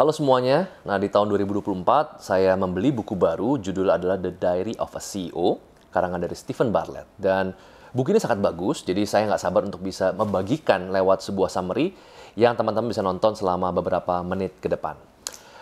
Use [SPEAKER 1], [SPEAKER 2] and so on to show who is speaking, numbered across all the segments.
[SPEAKER 1] Halo semuanya, nah di tahun 2024 saya membeli buku baru, judul adalah The Diary of a CEO, karangan dari Stephen Bartlett. Dan buku ini sangat bagus, jadi saya nggak sabar untuk bisa membagikan lewat sebuah summary yang teman-teman bisa nonton selama beberapa menit ke depan.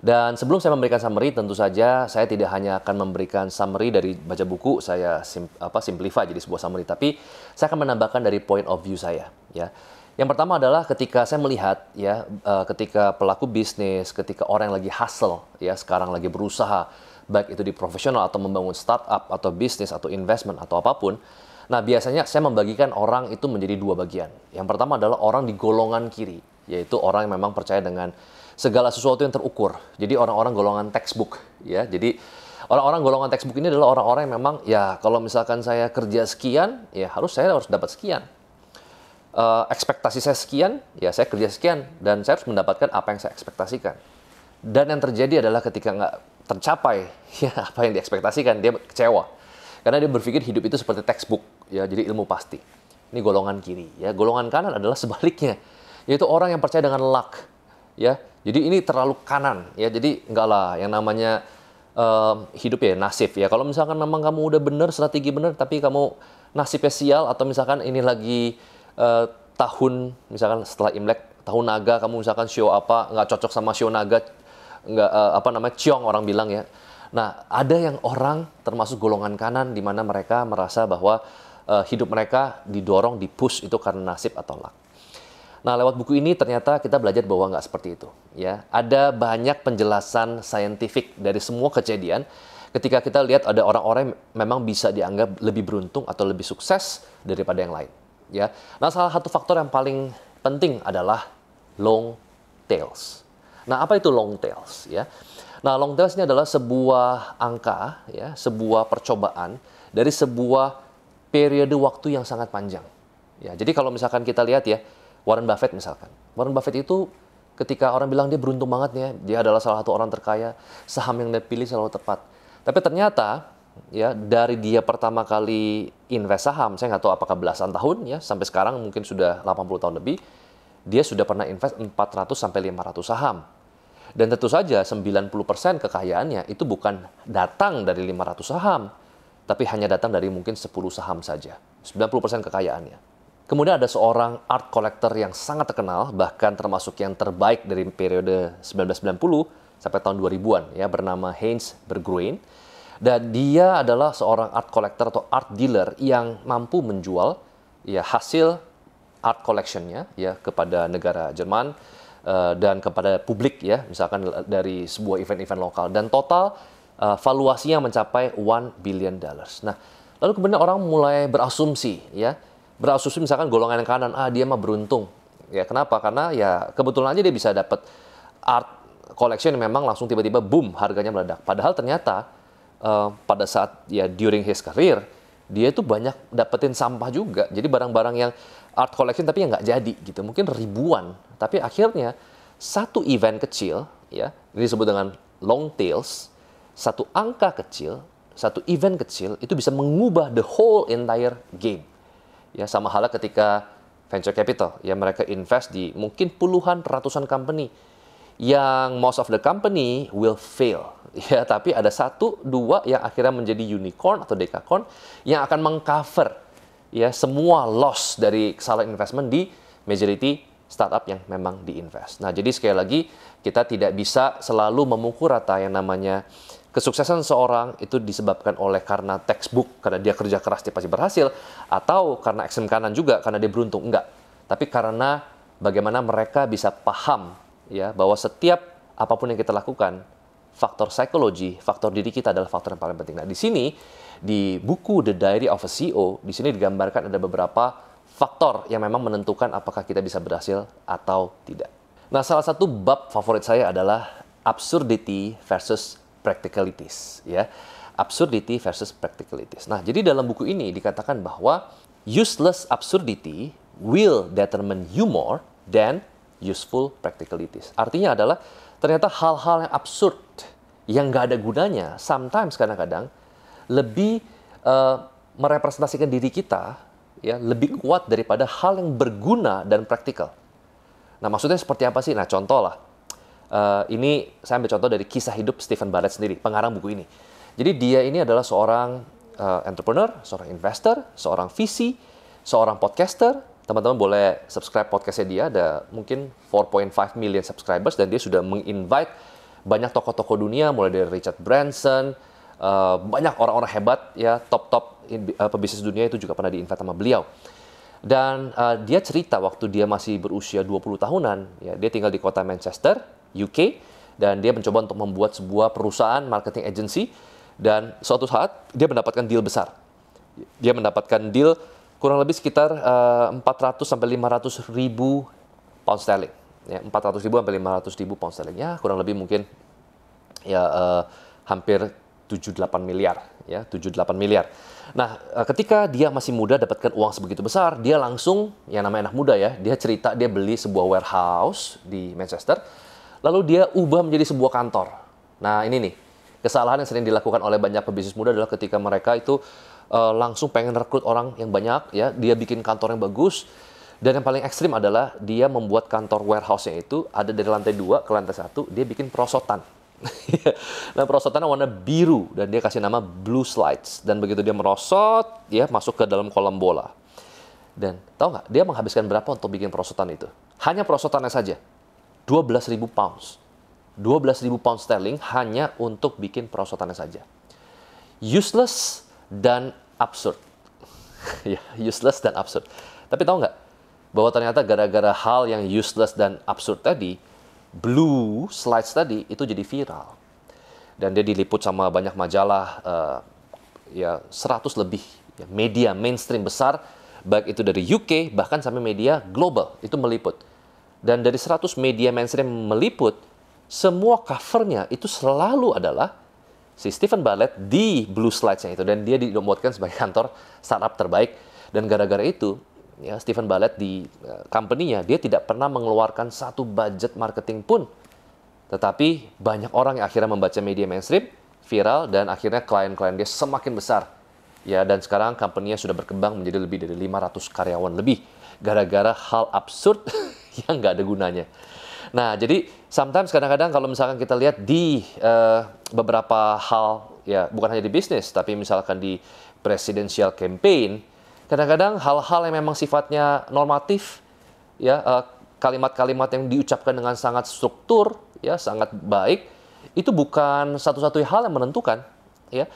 [SPEAKER 1] Dan sebelum saya memberikan summary, tentu saja saya tidak hanya akan memberikan summary dari baca buku, saya simplify jadi sebuah summary, tapi saya akan menambahkan dari point of view saya, ya. Yang pertama adalah ketika saya melihat, ya, ketika pelaku bisnis, ketika orang yang lagi hustle, ya, sekarang lagi berusaha, baik itu di profesional atau membangun startup atau bisnis atau investment atau apapun. Nah, biasanya saya membagikan orang itu menjadi dua bagian. Yang pertama adalah orang di golongan kiri, yaitu orang yang memang percaya dengan segala sesuatu yang terukur. Jadi orang-orang golongan textbook, ya. Jadi orang-orang golongan textbook ini adalah orang-orang yang memang, ya, kalau misalkan saya kerja sekian, ya saya harus dapat sekian. Ekspektasi saya sekian, ya saya kerja sekian, dan saya harus mendapatkan apa yang saya ekspektasikan. Dan yang terjadi adalah ketika nggak tercapai ya apa yang diekspektasikan, dia kecewa. Karena dia berpikir hidup itu seperti textbook, ya, jadi ilmu pasti. Ini golongan kiri, ya. Golongan kanan adalah sebaliknya, yaitu orang yang percaya dengan luck, ya. Jadi ini terlalu kanan, ya. Jadi enggak lah, yang namanya hidup ya nasib, ya. Kalau misalkan memang kamu udah bener, strategi bener, tapi kamu nasibnya sial, atau misalkan ini lagi tahun, misalkan setelah Imlek, tahun naga, kamu misalkan show apa, nggak cocok sama show naga, nggak ciong orang bilang, ya. Nah, ada yang orang termasuk golongan kanan di mana mereka merasa bahwa hidup mereka didorong, di-push itu karena nasib atau luck. Nah, lewat buku ini ternyata kita belajar bahwa nggak seperti itu, ya. Ada banyak penjelasan saintifik dari semua kejadian ketika kita lihat ada orang-orang yang memang bisa dianggap lebih beruntung atau lebih sukses daripada yang lain. Ya, nah salah satu faktor yang paling penting adalah long tails. Nah, apa itu long tails? Ya, nah long tails ini adalah sebuah angka, ya, sebuah percobaan dari sebuah periode waktu yang sangat panjang. Ya, jadi kalau misalkan kita lihat, ya, Warren Buffett misalkan, Warren Buffett itu ketika orang bilang dia beruntung banget, ya, dia adalah salah satu orang terkaya, saham yang dia pilih selalu tepat. Tapi ternyata, ya, dari dia pertama kali invest saham, saya nggak tahu apakah belasan tahun, ya, sampai sekarang mungkin sudah 80 tahun lebih, dia sudah pernah invest 400 sampai 500 saham. Dan tentu saja 90% kekayaannya itu bukan datang dari 500 saham, tapi hanya datang dari mungkin 10 saham saja. 90% kekayaannya. Kemudian ada seorang art collector yang sangat terkenal, bahkan termasuk yang terbaik dari periode 1990 sampai tahun 2000-an, ya, bernama Hans Berggruen. Dan dia adalah seorang art collector atau art dealer yang mampu menjual, ya, hasil art collection-nya, ya, kepada negara Jerman dan kepada publik, ya, misalkan dari sebuah event-event lokal. Dan total valuasinya mencapai $1 billion. Nah, lalu kemudian orang mulai berasumsi, ya, misalkan golongan yang kanan, dia mah beruntung. Ya, kenapa? Karena ya kebetulan aja dia bisa dapat art collection yang memang langsung tiba-tiba boom harganya meledak. Padahal ternyata pada saat, ya, during his career, dia itu banyak dapetin sampah juga. Jadi barang-barang yang art collection tapi yang nggak jadi gitu, mungkin ribuan. Tapi akhirnya satu event kecil, ya, ini disebut dengan long tails, satu angka kecil, satu event kecil itu bisa mengubah the whole entire game. Ya, sama halnya ketika venture capital, ya, mereka invest di mungkin puluhan, ratusan company yang most of the company will fail, ya, tapi ada satu, dua yang akhirnya menjadi unicorn atau decacorn yang akan mengcover, ya, semua loss dari kesalahan investment di majority startup yang memang diinvest. Nah, jadi sekali lagi kita tidak bisa selalu memukul rata yang namanya kesuksesan seorang itu disebabkan oleh karena textbook, karena dia kerja keras dia pasti berhasil, atau karena ekstrem kanan juga karena dia beruntung. Enggak, tapi karena bagaimana mereka bisa paham, ya, bahwa setiap apapun yang kita lakukan, faktor psikologi, faktor diri kita adalah faktor yang paling penting. Nah, di sini, di buku The Diary of a CEO, di sini digambarkan ada beberapa faktor yang memang menentukan apakah kita bisa berhasil atau tidak. Nah, salah satu bab favorit saya adalah absurdity versus practicalities, ya. Absurdity versus practicalities. Nah, jadi dalam buku ini dikatakan bahwa useless absurdity will determine you more than useful practicalities. Artinya adalah ternyata hal-hal yang absurd, yang nggak ada gunanya, sometimes kadang-kadang lebih merepresentasikan diri kita, ya, lebih kuat daripada hal yang berguna dan praktikal. Nah, maksudnya seperti apa sih? Nah, contoh lah, Ini saya ambil contoh dari kisah hidup Stephen Bartlett sendiri, pengarang buku ini. Jadi dia ini adalah seorang entrepreneur, seorang investor, seorang VC, seorang podcaster. Teman-teman boleh subscribe podcastnya dia, ada mungkin 4.5 million subscribers, dan dia sudah meng-invite banyak tokoh-tokoh dunia, mulai dari Richard Branson, banyak orang-orang hebat, ya top-top pebisnis dunia itu juga pernah di-invite sama beliau. Dan dia cerita waktu dia masih berusia 20 tahunan, ya, dia tinggal di kota Manchester, UK, dan dia mencoba untuk membuat sebuah perusahaan marketing agency, dan suatu saat dia mendapatkan deal besar. Dia mendapatkan deal kurang lebih sekitar 400 sampai 500 ribu pound sterling. Ya, 400 ribu sampai 500 ribu pound sterling. Ya, kurang lebih mungkin ya hampir 7-8 miliar. Ya, 7-8 miliar. Nah, ketika dia masih muda dapatkan uang sebegitu besar, dia langsung, yang namanya anak muda ya, dia cerita dia beli sebuah warehouse di Manchester, lalu dia ubah menjadi sebuah kantor. Nah, ini nih, kesalahan yang sering dilakukan oleh banyak pebisnis muda adalah ketika mereka itu langsung pengen rekrut orang yang banyak, ya, dia bikin kantor yang bagus, dan yang paling ekstrim adalah dia membuat kantor warehouse-nya itu ada dari lantai 2 ke lantai 1, dia bikin perosotan. Nah, perosotannya warna biru, dan dia kasih nama Blue Slides, dan begitu dia merosot, dia masuk ke dalam kolam bola. Dan tahu nggak, dia menghabiskan berapa untuk bikin perosotan itu? Hanya perosotannya saja, 12.000 pounds. 12.000 pound sterling hanya untuk bikin perosotannya saja. Useless dan absurd. Ya, useless dan absurd. Tapi tahu nggak, bahwa ternyata gara-gara hal yang useless dan absurd tadi, Blue Slides tadi itu jadi viral. Dan dia diliput sama banyak majalah, ya 100 lebih ya, media mainstream besar, baik itu dari UK, bahkan sampai media global, itu meliput. Dan dari 100 media mainstream meliput, semua covernya itu selalu adalah si Stephen Bartlett di Blue Slides-nya itu, dan dia dinomorkan sebagai kantor startup terbaik. Dan gara-gara itu, ya, Stephen Bartlett di company-nya, dia tidak pernah mengeluarkan satu budget marketing pun. Tetapi banyak orang yang akhirnya membaca media mainstream, viral, dan akhirnya klien-klien dia semakin besar. Ya, dan sekarang company-nya sudah berkembang menjadi lebih dari 500 karyawan lebih. Gara-gara hal absurd yang nggak ada gunanya. Nah, jadi sometimes kadang-kadang kalau misalkan kita lihat di beberapa hal, ya bukan hanya di bisnis, tapi misalkan di presidential campaign, kadang-kadang hal-hal yang memang sifatnya normatif, ya kalimat-kalimat yang diucapkan dengan sangat struktur, ya sangat baik, itu bukan satu-satunya hal yang menentukan, ya.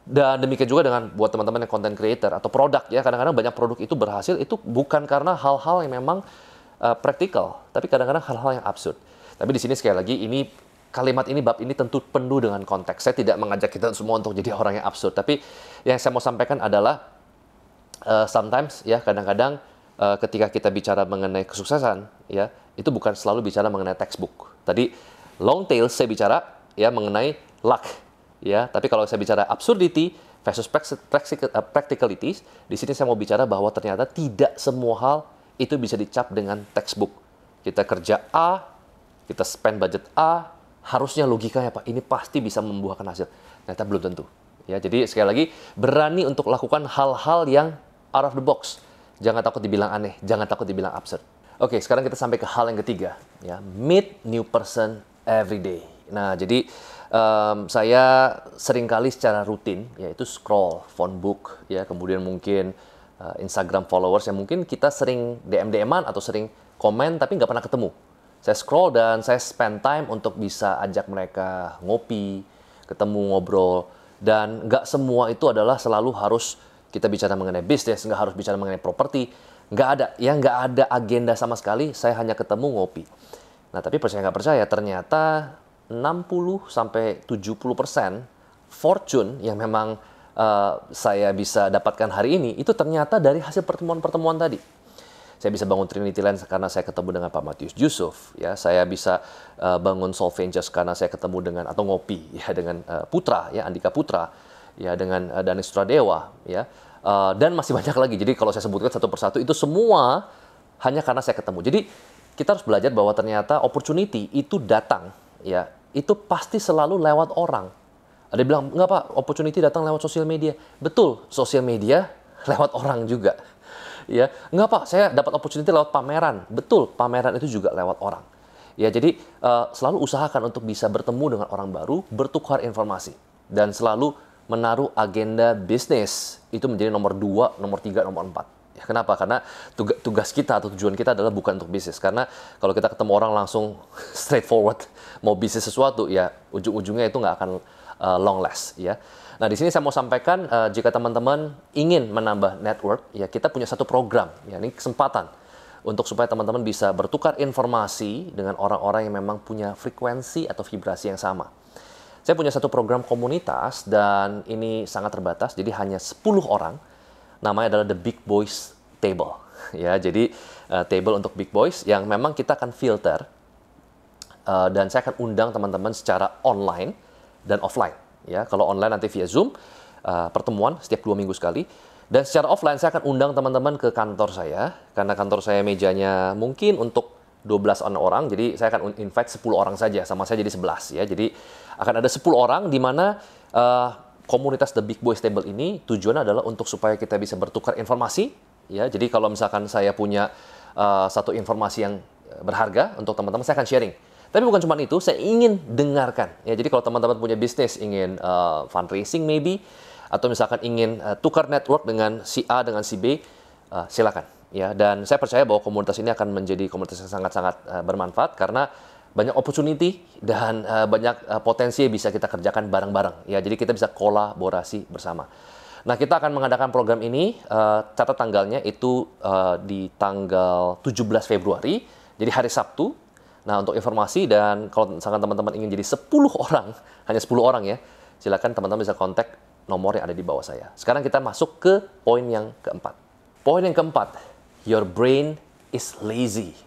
[SPEAKER 1] Dan demikian juga dengan buat teman-teman yang content creator atau produk, ya kadang-kadang banyak produk itu berhasil itu bukan karena hal-hal yang memang praktikal, tapi kadang-kadang hal-hal yang absurd. Tapi di sini sekali lagi, ini kalimat ini, bab ini tentu penuh dengan konteks. Saya tidak mengajak kita semua untuk jadi orang yang absurd, tapi yang saya mau sampaikan adalah sometimes, ya kadang-kadang ketika kita bicara mengenai kesuksesan, ya itu bukan selalu bicara mengenai textbook. Tadi long tail saya bicara ya mengenai luck, ya. Tapi kalau saya bicara absurdity versus practicalities, di sini saya mau bicara bahwa ternyata tidak semua hal itu bisa dicap dengan textbook. Kita kerja A, kita spend budget A, harusnya logikanya Pak, ini pasti bisa membuahkan hasil. Ternyata belum tentu. Ya, jadi sekali lagi, berani untuk lakukan hal-hal yang out of the box. Jangan takut dibilang aneh, jangan takut dibilang absurd. Oke, sekarang kita sampai ke hal yang ketiga. Ya, meet new person every day. Nah, jadi saya seringkali secara rutin, yaitu scroll phone book, ya kemudian mungkin Instagram followers yang mungkin kita sering DM-DM-an atau sering komen tapi nggak pernah ketemu. Saya scroll dan saya spend time untuk bisa ajak mereka ngopi, ketemu, ngobrol. Dan nggak semua itu adalah selalu harus kita bicara mengenai bisnis, nggak harus bicara mengenai properti. Nggak ada, ya nggak ada agenda sama sekali, saya hanya ketemu ngopi. Nah, tapi percaya nggak percaya, ternyata 60-70% fortune yang memang saya bisa dapatkan hari ini, itu ternyata dari hasil pertemuan-pertemuan tadi. Saya bisa bangun Trinity Land karena saya ketemu dengan Pak Matius Jusuf, ya. Saya bisa bangun Soul Ventures karena saya ketemu dengan, atau ngopi, ya, dengan Putra, ya, Andika Putra, ya, dengan Danis Sutradewa, ya. Dan masih banyak lagi. Jadi kalau saya sebutkan satu persatu, itu semua hanya karena saya ketemu. Jadi kita harus belajar bahwa ternyata opportunity itu datang, ya, itu pasti selalu lewat orang. Ada yang bilang, enggak Pak, opportunity datang lewat sosial media. Betul, sosial media lewat orang juga. Ya, enggak Pak, saya dapat opportunity lewat pameran. Betul, pameran itu juga lewat orang. Ya, jadi selalu usahakan untuk bisa bertemu dengan orang baru, bertukar informasi, dan selalu menaruh agenda bisnis itu menjadi nomor 2, nomor 3, nomor 4. Ya, kenapa? Karena tugas kita atau tujuan kita adalah bukan untuk bisnis. Karena kalau kita ketemu orang langsung straightforward mau bisnis sesuatu, ya ujung-ujungnya itu nggak akan long last. Ya. Nah, di sini saya mau sampaikan jika teman-teman ingin menambah network, ya kita punya satu program. Ya, ini kesempatan untuk supaya teman-teman bisa bertukar informasi dengan orang-orang yang memang punya frekuensi atau vibrasi yang sama. Saya punya satu program komunitas dan ini sangat terbatas, jadi hanya 10 orang. Namanya adalah The Big Boys Table. Ya, jadi table untuk Big Boys yang memang kita akan filter dan saya akan undang teman-teman secara online dan offline. Ya, kalau online nanti via Zoom, pertemuan setiap 2 minggu sekali. Dan secara offline saya akan undang teman-teman ke kantor saya, karena kantor saya mejanya mungkin untuk 12 orang, jadi saya akan invite 10 orang saja, sama saya jadi 11 ya. Jadi akan ada 10 orang di mana komunitas The Big Boys Table ini tujuannya adalah untuk supaya kita bisa bertukar informasi ya. Jadi kalau misalkan saya punya satu informasi yang berharga untuk teman-teman, saya akan sharing. Tapi bukan cuma itu, saya ingin dengarkan ya. Jadi kalau teman-teman punya bisnis, ingin fundraising maybe, atau misalkan ingin tukar network dengan si A dengan si B, silakan ya. Dan saya percaya bahwa komunitas ini akan menjadi komunitas yang sangat-sangat bermanfaat karena banyak opportunity dan banyak potensi yang bisa kita kerjakan bareng-bareng ya. Jadi kita bisa kolaborasi bersama. Nah, kita akan mengadakan program ini, catat tanggalnya itu di tanggal 17 Februari, jadi hari Sabtu. Nah, untuk informasi dan kalau misalkan teman-teman ingin jadi 10 orang, hanya 10 orang ya, silakan teman-teman bisa kontak nomor yang ada di bawah saya. Sekarang kita masuk ke poin yang keempat. Poin yang keempat, your brain is lazy.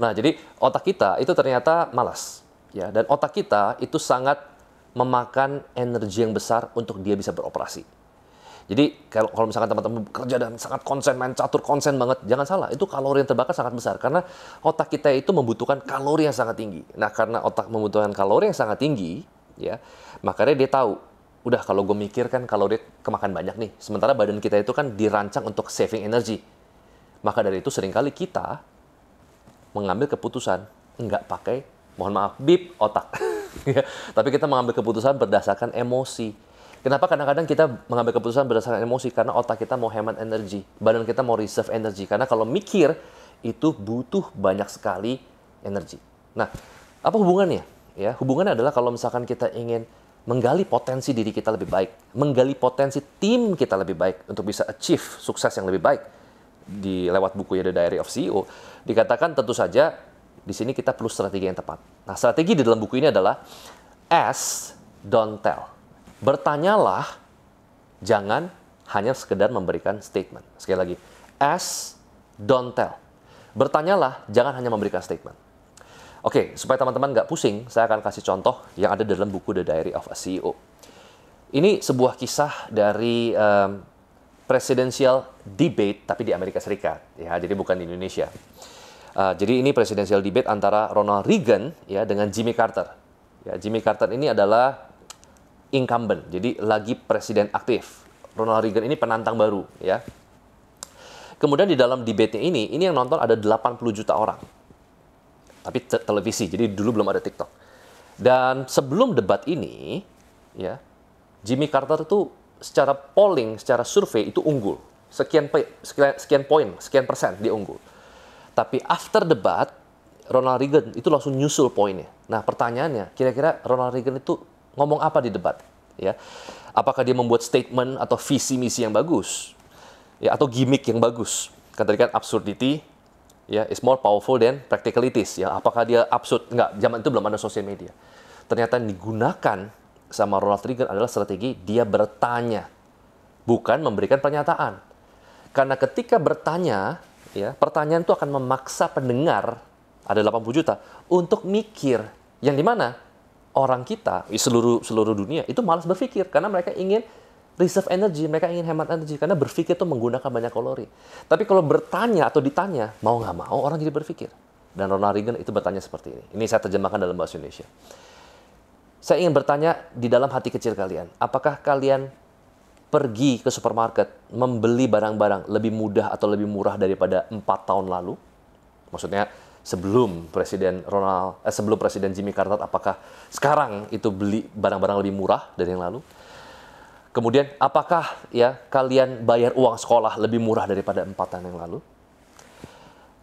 [SPEAKER 1] Nah, jadi otak kita itu ternyata malas. Ya, dan otak kita itu sangat memakan energi yang besar untuk dia bisa beroperasi. Jadi kalau misalkan teman-teman kerja dan sangat konsen, main catur konsen banget, jangan salah, itu kalori yang terbakar sangat besar. Karena otak kita itu membutuhkan kalori yang sangat tinggi. Nah, karena otak membutuhkan kalori yang sangat tinggi, ya, makanya dia tahu, udah kalau gue mikir kan kalori kemakan banyak nih. Sementara badan kita itu kan dirancang untuk saving energy. Maka dari itu seringkali kita mengambil keputusan nggak pakai, mohon maaf, bip otak. Tapi kita mengambil keputusan berdasarkan emosi. Kenapa kadang-kadang kita mengambil keputusan berdasarkan emosi? Karena otak kita mau hemat energi, badan kita mau reserve energi. Karena kalau mikir itu butuh banyak sekali energi. Nah, apa hubungannya? Ya, hubungannya adalah kalau misalkan kita ingin menggali potensi diri kita lebih baik, menggali potensi tim kita lebih baik untuk bisa achieve sukses yang lebih baik di lewat buku The Diary of CEO, dikatakan tentu saja di sini kita perlu strategi yang tepat. Nah, strategi di dalam buku ini adalah ask, don't tell. Bertanyalah, jangan hanya sekedar memberikan statement. Sekali lagi, ask, don't tell. Bertanyalah, jangan hanya memberikan statement. Oke, supaya teman-teman nggak pusing, saya akan kasih contoh yang ada dalam buku The Diary of a CEO. Ini sebuah kisah dari presidential debate, tapi di Amerika Serikat, ya, jadi bukan di Indonesia. Jadi ini presidential debate antara Ronald Reagan ya dengan Jimmy Carter. Ya, Jimmy Carter ini adalah incumbent, jadi lagi presiden aktif. Ronald Reagan ini penantang baru, ya. Kemudian di dalam debate-nya ini yang nonton ada 80 juta orang. Tapi televisi, jadi dulu belum ada TikTok. Dan sebelum debat ini, ya, Jimmy Carter itu secara polling, secara survei itu unggul. Sekian poin, sekian persen dia unggul. Tapi after debat, Ronald Reagan itu langsung nyusul poinnya. Nah, pertanyaannya, kira-kira Ronald Reagan itu ngomong apa di debat? Ya, apakah dia membuat statement atau visi misi yang bagus? Ya, atau gimmick yang bagus? Kan tadi kan absurdity, ya, is more powerful than practicalities. Ya, apakah dia absurd? Enggak, zaman itu belum ada sosial media. Ternyata yang digunakan sama Ronald Reagan adalah strategi dia bertanya, bukan memberikan pernyataan. Karena ketika bertanya, ya, pertanyaan itu akan memaksa pendengar, ada 80 juta, untuk mikir. Yang dimana orang kita, seluruh dunia, itu malas berpikir. Karena mereka ingin reserve energy, mereka ingin hemat energi. Karena berpikir itu menggunakan banyak kalori. Tapi kalau bertanya atau ditanya, mau nggak mau, orang jadi berpikir. Dan Ronald Reagan itu bertanya seperti ini. Ini saya terjemahkan dalam bahasa Indonesia. Saya ingin bertanya di dalam hati kecil kalian, apakah kalian pergi ke supermarket, membeli barang-barang lebih mudah atau lebih murah daripada 4 tahun lalu? Maksudnya, sebelum Presiden Jimmy Carter, apakah sekarang itu beli barang-barang lebih murah dari yang lalu? Kemudian, apakah ya kalian bayar uang sekolah lebih murah daripada 4 tahun yang lalu?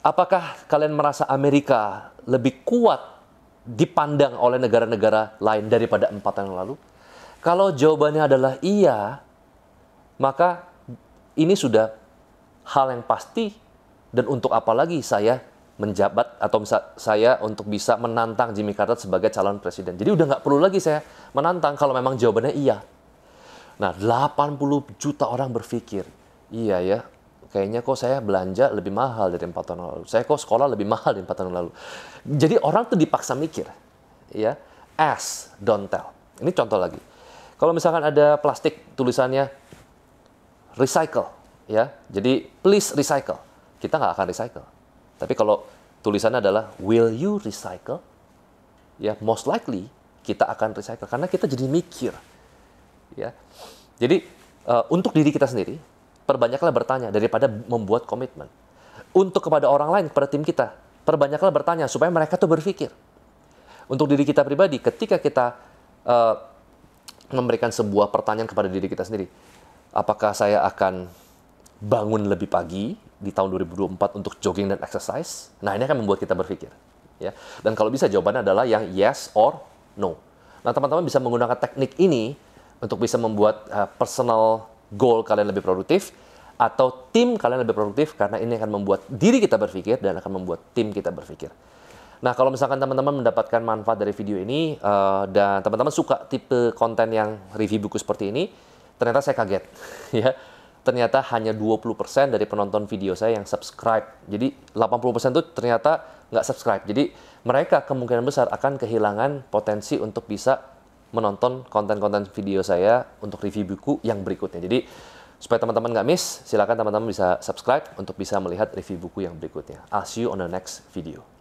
[SPEAKER 1] Apakah kalian merasa Amerika lebih kuat dipandang oleh negara-negara lain daripada 4 tahun yang lalu? Kalau jawabannya adalah iya, maka ini sudah hal yang pasti, dan untuk apa lagi saya menjabat atau saya untuk bisa menantang Jimmy Carter sebagai calon presiden. Jadi udah nggak perlu lagi saya menantang kalau memang jawabannya iya. Nah, 80 juta orang berpikir, iya ya, kayaknya kok saya belanja lebih mahal dari 4 tahun lalu. Saya kok sekolah lebih mahal dari 4 tahun lalu. Jadi orang tuh dipaksa mikir, ya, ask, don't tell. Ini contoh lagi. Kalau misalkan ada plastik tulisannya recycle, ya, jadi please recycle, kita nggak akan recycle. Tapi kalau tulisannya adalah will you recycle, ya, most likely kita akan recycle karena kita jadi mikir. Ya, jadi untuk diri kita sendiri, perbanyaklah bertanya daripada membuat komitmen. Untuk kepada orang lain, kepada tim kita, perbanyaklah bertanya supaya mereka tuh berpikir. Untuk diri kita pribadi, ketika kita memberikan sebuah pertanyaan kepada diri kita sendiri, apakah saya akan bangun lebih pagi di tahun 2024 untuk jogging dan exercise? Nah, ini akan membuat kita berpikir. Ya. Dan kalau bisa jawabannya adalah yang yes or no. Nah, teman-teman bisa menggunakan teknik ini untuk bisa membuat personal goal kalian lebih produktif atau tim kalian lebih produktif, karena ini akan membuat diri kita berpikir dan akan membuat tim kita berpikir. Nah, kalau misalkan teman-teman mendapatkan manfaat dari video ini dan teman-teman suka tipe konten yang review buku seperti ini, ternyata saya kaget. Ya, ternyata hanya 20% dari penonton video saya yang subscribe. Jadi 80% itu ternyata nggak subscribe. Jadi mereka kemungkinan besar akan kehilangan potensi untuk bisa menonton konten-konten video saya untuk review buku yang berikutnya. Jadi, supaya teman-teman nggak miss, silakan teman-teman bisa subscribe untuk bisa melihat review buku yang berikutnya. I'll see you on the next video.